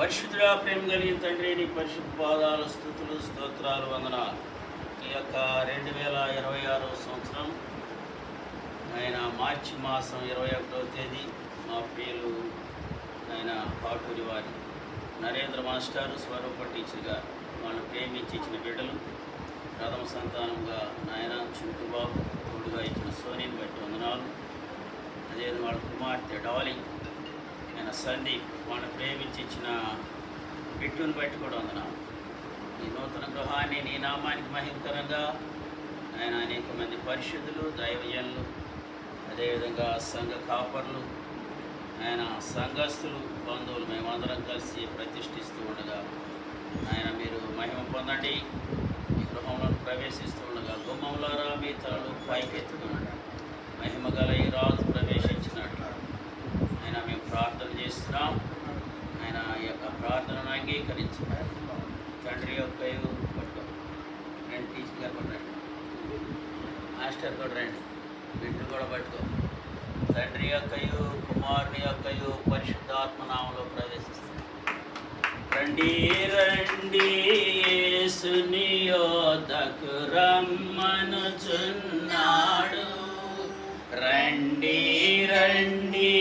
పరిశుద్ధుడా, ప్రేమ కలిగిన తండ్రి, నీ పరిశుద్ధ పాదాలు, స్తుతులు, స్తోత్రాలు, వందనాలు. ఈ యొక్క 2026 సంవత్సరం ఆయన మార్చి మాసం 21వ తేదీ మా ప్రియులు ఆయన పాటూరి వారి నరేంద్ర మాస్టారు స్వరూప టీచర్గా వాళ్ళని ప్రేమించి ఇచ్చిన బిడ్డలు, ప్రథమ సంతానంగా నాయన చింటుబాబు తోడుగా ఇచ్చిన సోనీని బట్టి వందనాలు. అదే వాళ్ళ కుమార్తె డాలి ఆయన సందీప్ వాళ్ళని ప్రేమించి ఇచ్చిన బిట్టుని బట్టి కూడా వందనాలు. ఈ నూతన గృహాన్ని నీ నామానికి మహిమకరంగా ఆయన అనేక మంది పరిశుద్ధులు, దైవజనులు, అదేవిధంగా సంఘ కాపర్లు, ఆయన సంఘస్థులు, బంధువులు మేమందరం కలిసి ప్రతిష్ఠిస్తూ ఉండగా ఆయన మీరు మహిమ పొందండి. ఈ గృహంలో ప్రవేశిస్తూ ఉండగా గుమ్మంలోరా మీ తలలు పైకెత్తుకున్నాడు మహిమ గల ఈ రాజు ప్రవేశించినట్లు ఆయన మేము ప్రార్థన చేస్తున్నాం. ఆయన ఈ యొక్క ప్రార్థనను అంగీకరించినాడు. తండ్రి యొక్క పట్టుకో రండి, టీచర్ గారు కూడా రండి, మాస్టర్ కూడా రండి, బిడ్డలు కూడా పట్టుకో. తండ్రి యొక్కయు కుమారుని యొక్కయు పరిశుద్ధాత్మనామంలో ప్రవేశిస్తుంది. రండి రండి యేసుని యొద్దకు రమ్మనుచున్నాడు. రండి రండి